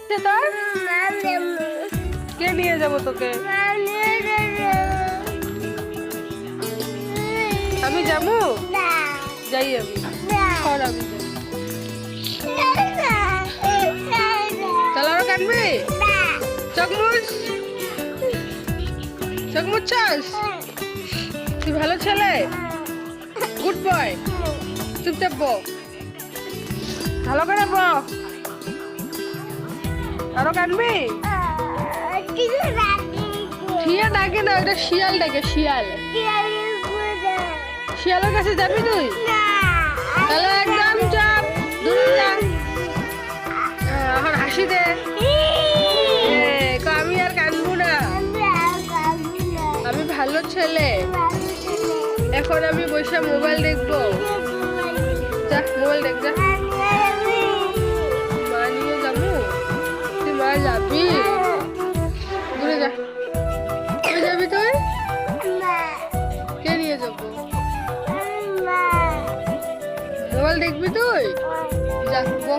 ইচ্ছে তোর? কে নিয়ে যাবো তোকে? আমি যাবো? যাই আমি। সর আমি যাই। তাহলে আরো কাঁদবি? চোখ মুছ। চোখ মুছছস? তুই ভালো ছেলে, গুড বয়। চুপচাপ বো, ভালো করে বো। আরো কাঁদবি? টিয়া ডাকে না, ওটা শিয়াল ডাকে। শিয়াল, শিয়ালের কাছে যাবি তুই? তাহলে একদম চাপ, দূরে যা। এখন হাসি দে। আমি আর কাঁদবো না, আমি ভালো ছেলে। এখন আমি বসে মোবাইল দেখবো। যা মোবাইল দেখ যা। মা নিয়ে যাবো? তুই মা যাবি? দূরে যা। কই যাবি তুই? কে নিয়ে যাবো? মোবাইল দেখবি তুই? যা বো।